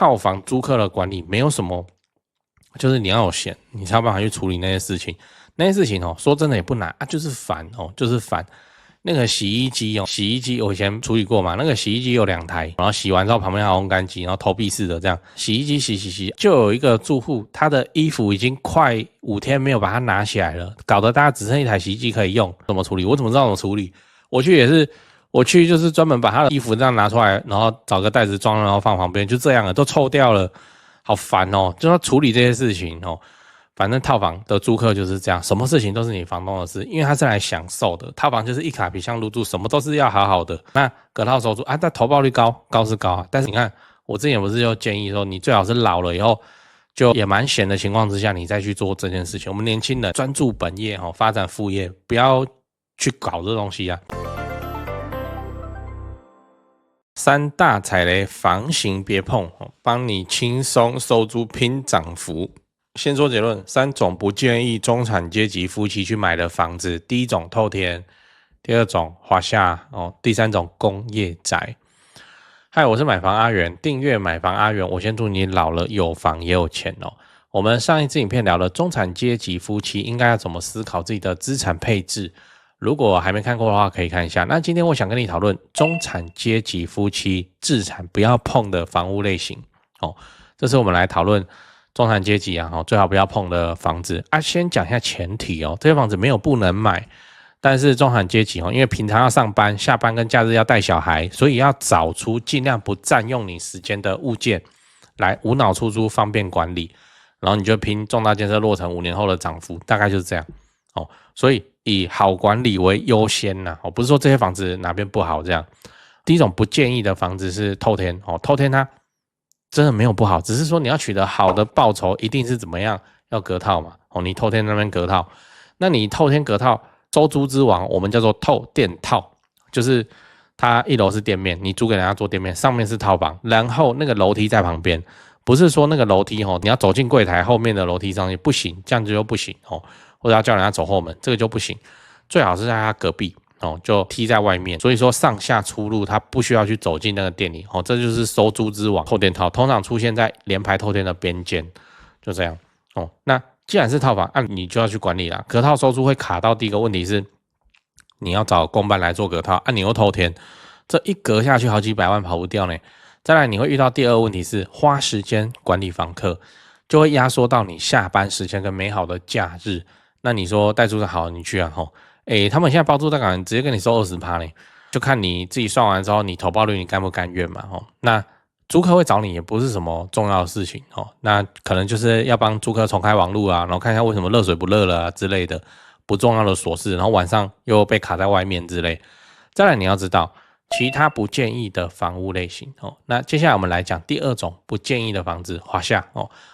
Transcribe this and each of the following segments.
套房租客的管理没有什么，就是你要有闲，你才有办法去处理那些事情。那些事情说真的也不难啊，就是烦就是烦。那个洗衣机洗衣机我以前处理过嘛，那个洗衣机有2台，然后洗完之后旁边还有烘干机，然后投币式的这样，洗衣机洗，就有一个住户他的衣服已经快5天没有把它拿起来了，搞得大家只剩一台洗衣机可以用，怎么处理？我怎么知道怎么处理？我去就是专门把他的衣服这样拿出来，然后找个袋子装，然后放旁边，就这样了，都臭掉了，好烦就要处理这些事情反正套房的租客就是这样，什么事情都是你房东的事，因为他是来享受的。套房就是一卡皮箱入住，什么都是要好好的。那隔套收租但投报率高是高啊，但是你看我之前不是就建议说，你最好是老了以后就也蛮闲的情况之下，你再去做这件事情。我们年轻人专注本业发展副业，不要去搞这东西啊。3大踩雷房型别碰，帮你轻松收租拼涨幅。先说结论，3种不建议中产阶级夫妻去买的房子。第一种透天，第二种华夏第三种工业宅。嗨，我是买房阿元，订阅买房阿元，我先祝你老了有房也有钱我们上一支影片聊了中产阶级夫妻应该要怎么思考自己的资产配置，如果还没看过的话可以看一下。那今天我想跟你讨论中产阶级夫妻资产不要碰的房屋类型这是我们来讨论中产阶级最好不要碰的房子先讲一下前提这些房子没有不能买，但是中产阶级因为平常要上班，下班跟假日要带小孩，所以要找出尽量不占用你时间的物件来无脑出租，方便管理，然后你就拼重大建设落成5年后的涨幅，大概就是这样所以以好管理为优先不是说这些房子哪边不好这样。第一种不建议的房子是透天透天它真的没有不好，只是说你要取得好的报酬一定是怎么样，要隔套嘛你透天那边隔套，那你透天隔套收租之王我们叫做透店套，就是它1楼是店面，你租给人家做店面，上面是套房，然后那个楼梯在旁边，不是说那个楼梯你要走进柜台后面的楼梯上去，不行，这样子就不行或者要叫人家走后门，这个就不行，最好是在他隔壁就踢在外面，所以说上下出入他不需要去走进那个店里这就是收租之王透天套，通常出现在联排透天的边间，就这样那既然是套房你就要去管理啦。隔套收租会卡到第一个问题是你要找公办来做隔套你又透天，这一隔下去好几百万跑不掉呢。再来你会遇到第二个问题是花时间管理房客，就会压缩到你下班时间跟美好的假日。那你说代租的好你去他们现在包租代管直接跟你收20%呢，就看你自己算完之后你投报率你甘不甘愿嘛那租客会找你也不是什么重要的事情那可能就是要帮租客重开网路然后看一下为什么热水不热了之类的不重要的琐事，然后晚上又被卡在外面之类。再来你要知道其他不建议的房屋类型那接下来我们来讲第2种不建议的房子，华夏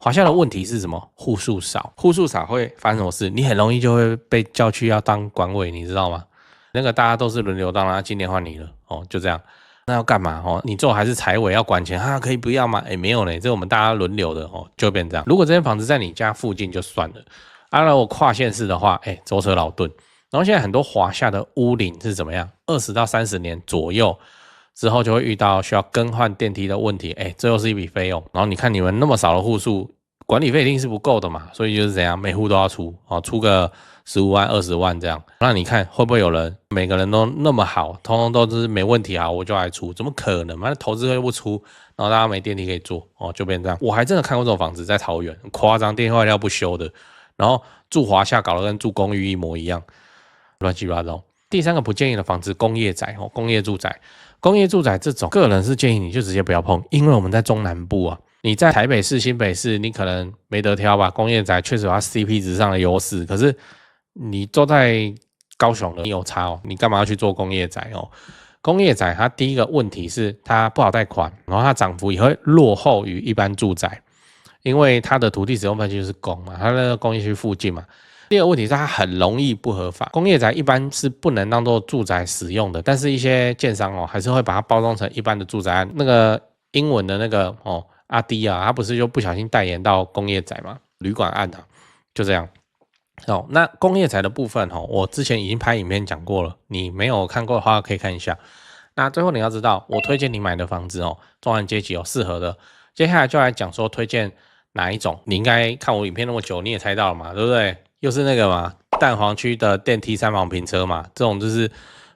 华夏的问题是什么？户数少，户数少会发生什么事？你很容易就会被叫去要当管委，你知道吗？那个大家都是轮流当今年换你了就这样。那要干嘛你最后还是财委要管钱可以不要吗？没有呢，这是我们大家轮流的就变这样。如果这间房子在你家附近就算了如果跨县市的话舟车劳顿。然后现在很多华夏的屋龄是怎么样？20到30年左右之后就会遇到需要更换电梯的问题这又是一笔费用。然后你看你们那么少的户数，管理费一定是不够的嘛，所以就是怎样，每户都要出出个15万20万这样。那你看会不会有人每个人都那么好，通通都是没问题我就来出？怎么可能嘛？投资费不出，然后大家没电梯可以坐就变这样。我还真的看过这种房子在桃园，很夸张，电梯坏掉不修的，然后住华夏搞得跟住公寓一模一样，乱七八糟。第3个不建议的房子，工业宅工业住宅。工业住宅这种个人是建议你就直接不要碰，因为我们在中南部你在台北市新北市你可能没得挑吧，工业宅确实有它 CP 值上的优势，可是你坐在高雄的你有差你干嘛要去做工业宅工业宅它第一个问题是它不好贷款，然后它涨幅也会落后于一般住宅，因为它的土地使用面积就是公嘛，它那个工业区附近嘛。第二个问题是它很容易不合法，工业宅一般是不能当做住宅使用的，但是一些建商还是会把它包装成一般的住宅案。那个英文的那个阿迪他不是就不小心代言到工业宅嘛，旅馆案就这样那工业宅的部分我之前已经拍影片讲过了，你没有看过的话可以看一下。那最后你要知道，我推荐你买的房子中产阶级适合的，接下来就来讲说推荐哪一种，你应该看我影片那么久，你也猜到了嘛，对不对？又是那个嘛，蛋黄区的电梯三房平车嘛，这种就是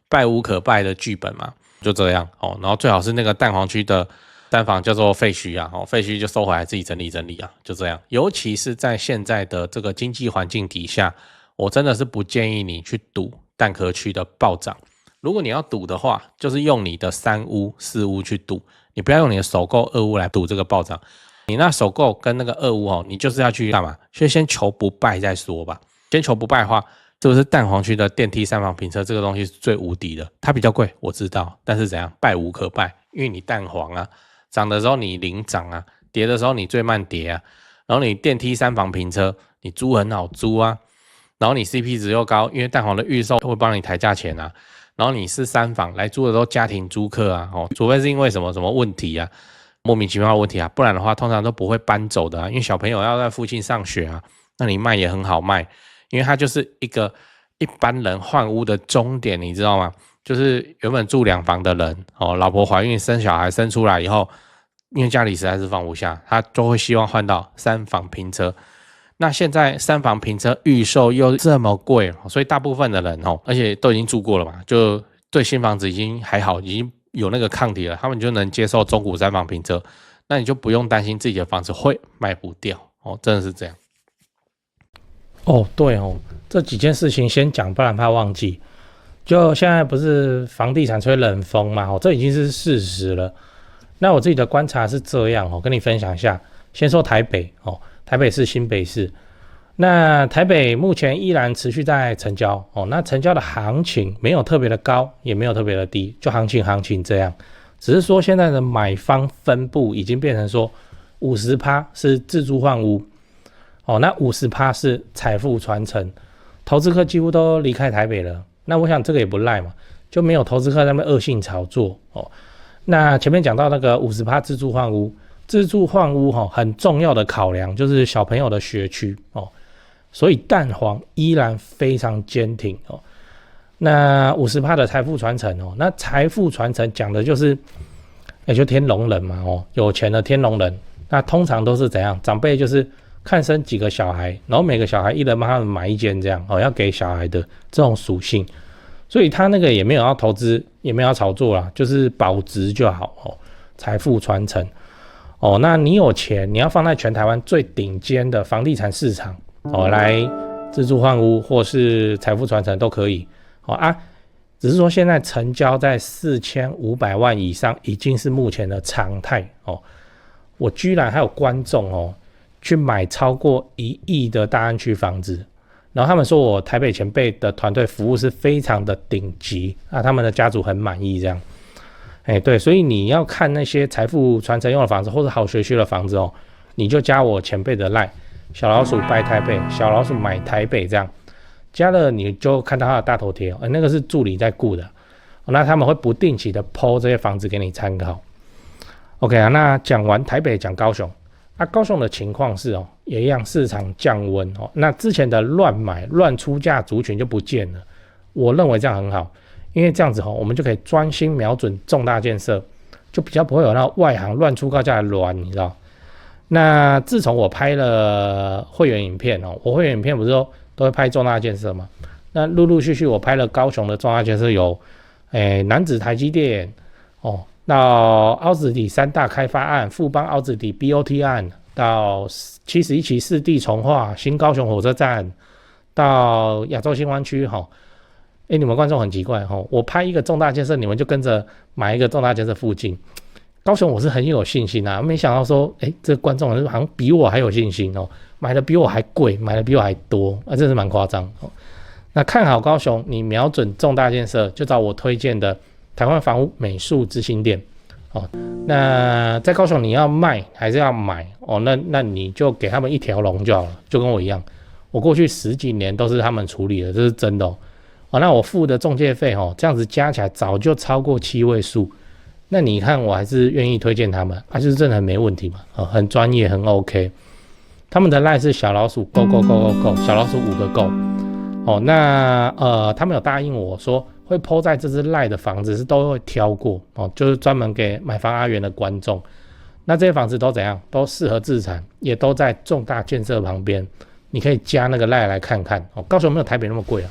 败无可败的剧本嘛，就这样哦。然后最好是那个蛋黄区的单房叫做废墟啊，废墟就收回来自己整理整理啊，就这样。尤其是在现在的这个经济环境底下，我真的是不建议你去赌蛋壳区的暴涨。如果你要赌的话，就是用你的3屋4屋去赌，你不要用你的首购2屋来赌这个暴涨。你那首购跟那个2屋你就是要去干嘛？先求不败再说吧。先求不败的话，是不是蛋黄区的电梯三房平车这个东西是最无敌的？它比较贵，我知道，但是怎样败无可败，因为你蛋黄啊，涨的时候你领涨啊，跌的时候你最慢跌啊。然后你电梯三房平车，你租很好租啊，然后你 CP 值又高，因为蛋黄的预售会帮你抬价钱啊。然后你是3房来租的都家庭租客啊，除非是因为什么问题啊，莫名其妙的问题啊，不然的话通常都不会搬走的啊，因为小朋友要在附近上学啊，那你卖也很好卖，因为它就是一个一般人换屋的终点，你知道吗？就是原本住2房的人老婆怀孕生小孩生出来以后，因为家里实在是放不下，他就会希望换到3房平车。那现在3房平车预售又这么贵，所以大部分的人而且都已经住过了嘛，就对新房子已经还好，已经有那个抗体了，他们就能接受中古3房平车，那你就不用担心自己的房子会卖不掉真的是这样。对这几件事情先讲，不然怕忘记。就现在不是房地产吹冷风嘛，这已经是事实了。那我自己的观察是这样跟你分享一下。先说台北台北市、新北市，那台北目前依然持续在成交那成交的行情没有特别的高，也没有特别的低，就行情这样。只是说现在的买方分布已经变成说 50% 是自住换屋那 50% 是财富传承，投资客几乎都离开台北了。那我想这个也不赖嘛，就没有投资客在那边恶性炒作那前面讲到那个 50% 自住换屋，自住换屋很重要的考量就是小朋友的学区所以蛋黄依然非常坚挺那 50% 的财富传承那财富传承讲的就是就天龙人嘛有钱的天龙人，那通常都是怎样？长辈就是看生几个小孩，然后每个小孩一人帮他们买一间这样要给小孩的这种属性，所以他那个也没有要投资，也没有要炒作啦，就是保值就好财富传承那你有钱，你要放在全台湾最顶尖的房地产市场来自住换屋或是财富传承都可以只是说现在成交在4500万以上已经是目前的常态我居然还有观众去买超过1亿的大安区房子，然后他们说我台北前辈的团队服务是非常的顶级他们的家族很满意这样。对，所以你要看那些财富传承用的房子或者好学区的房子你就加我前辈的 LINE 小老鼠拜台北，小老鼠买台北这样，加了你就看到他的大头贴那个是助理在顾的那他们会不定期的 po 这些房子给你参考。OK 那讲完台北，讲高雄高雄的情况是也一样，市场降温那之前的乱买乱出价族群就不见了，我认为这样很好，因为这样子我们就可以专心瞄准重大建设，就比较不会有那外行乱出高价的乱，你知道。那自从我拍了会员影片我会员影片不是都会拍重大建设嘛，那陆陆续续我拍了高雄的重大建设有楠梓台积电到凹子底3大开发案，富邦凹子底 BOT 案，到71期4地重划，新高雄火车站，到亚洲新湾区你们观众很奇怪我拍一个重大建设，你们就跟着买一个重大建设附近。高雄我是很有信心没想到说这个观众好像比我还有信心买的比我还贵，买的比我还多真是蛮夸张那看好高雄，你瞄准重大建设，就找我推荐的台湾房屋美术之星店那在高雄你要卖还是要买那你就给他们一条龙就好了，就跟我一样，我过去10几年都是他们处理的，这是真的那我付的中介费这样子加起来早就超过7位数，那你看我还是愿意推荐他们就是真的很没问题嘛很专业，很 OK。 他们的 LINE 是小老鼠 go go go go go， 小老鼠5个 go那他们有答应我说会 po 在这支 LINE 的房子是都会挑过就是专门给买房阿元的观众。那这些房子都怎样？都适合自产，也都在重大建设旁边。你可以加那个赖来看看哦。高雄没有台北那么贵啊。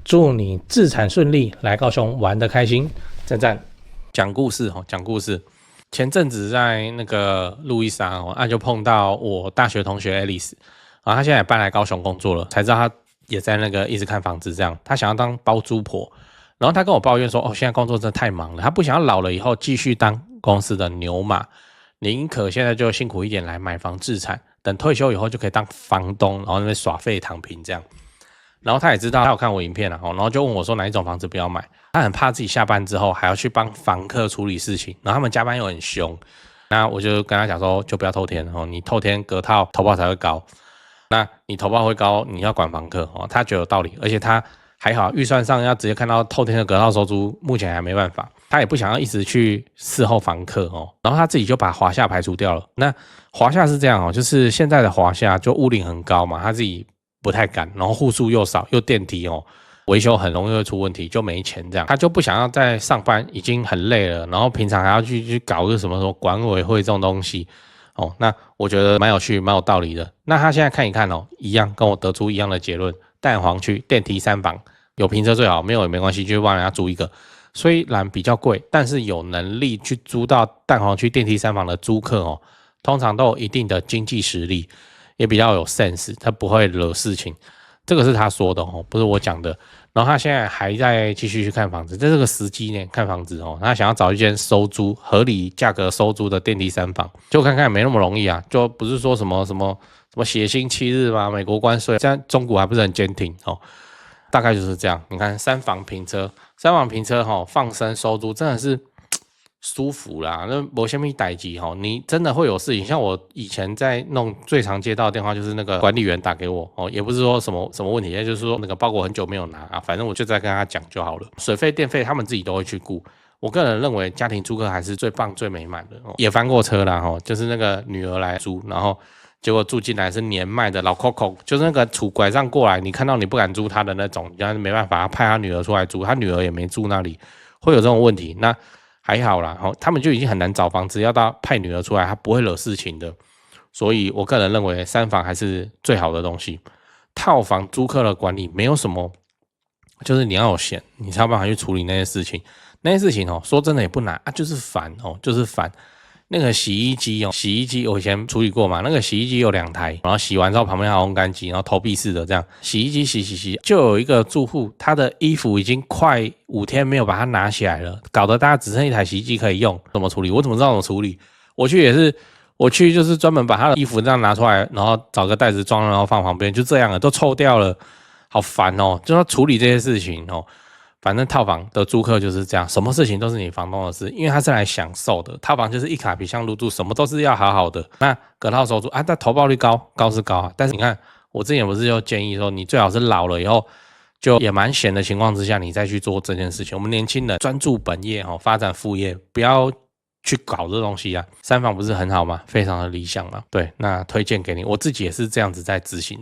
祝你自产顺利，来高雄玩得开心，赞赞。讲故事哦，讲故事。前阵子在那个路易莎哦，就碰到我大学同学 Alice， 她现在也搬来高雄工作了，才知道她也在那个一直看房子这样。她想要当包租婆，然后她跟我抱怨说，现在工作真的太忙了，她不想要老了以后继续当公司的牛马，宁可现在就辛苦一点来买房自产，等退休以后就可以当房东，然后那边耍废躺平这样。然后他也知道，他有看我影片然后就问我说哪一种房子不要买。他很怕自己下班之后还要去帮房客处理事情，然后他们加班又很凶。那我就跟他讲说，就不要透天你透天隔套投报才会高。那你投报会高，你要管房客他觉得有道理，而且他还好预算上要直接看到透天的隔套收租，目前还没办法。他也不想要一直去伺候房客然后他自己就把华夏排除掉了。那华夏是这样就是现在的华夏就屋龄很高嘛，他自己不太敢，然后户数又少，又电梯维修很容易会出问题，就没钱这样，他就不想要再上班，已经很累了，然后平常还要去搞个什么管委会这种东西那我觉得蛮有趣，蛮有道理的。那他现在看一看一样跟我得出一样的结论，蛋黄区电梯3房，有平车最好，没有也没关系，就帮人家租一个。虽然比较贵，但是有能力去租到蛋黄区电梯3房的租客通常都有一定的经济实力，也比较有 sense， 他不会惹事情。这个是他说的不是我讲的。然后他现在还在继续去看房子，这是个时机呢，看房子他想要找一间收租合理价格收租的电梯3房，就看看没那么容易啊，就不是说什么血腥7日吗？美国关税，现在中国还不是很坚挺大概就是这样。你看3房平车放生收租真的是舒服啦，那没什么代志你真的会有事情。像我以前在弄最常接到的电话就是那个管理员打给我也不是说什么问题，也就是说那个包裹很久没有拿反正我就再跟他讲就好了。水费电费他们自己都会去顾。我个人认为家庭租客还是最棒最美满的也翻过车啦就是那个女儿来租，然后结果住进来是年迈的老 Coco， 就是那个拄拐杖过来，你看到你不敢租他的那种，你没办法，他派他女儿出来租，他女儿也没住那里，会有这种问题。那还好啦他们就已经很难找房子，要到派女儿出来，他不会惹事情的。所以我个人认为3房还是最好的东西。套房租客的管理没有什么，就是你要有闲，你才有办法去处理那些事情。那些事情说真的也不难就是烦就是烦。那个洗衣机我以前处理过嘛，那个洗衣机有2台，然后洗完之后旁边还有烘干机，然后投币式的这样，洗衣机洗，就有一个住户他的衣服已经快5天没有把它拿起来了，搞得大家只剩1台洗衣机可以用，怎么处理？我怎么知道怎么处理？我去就是专门把他的衣服这样拿出来，然后找个袋子装，然后放旁边，就这样了，都臭掉了，好烦就要处理这些事情反正套房的租客就是这样，什么事情都是你房东的事，因为他是来享受的。套房就是一卡皮箱入住，什么都是要好好的。那隔套收租但投报率高是高但是你看我之前不是就建议说，你最好是老了以后就也蛮闲的情况之下，你再去做这件事情。我们年轻人专注本业发展副业，不要去搞这东西啊。3房不是很好吗？非常的理想嘛。对，那推荐给你，我自己也是这样子在执行的。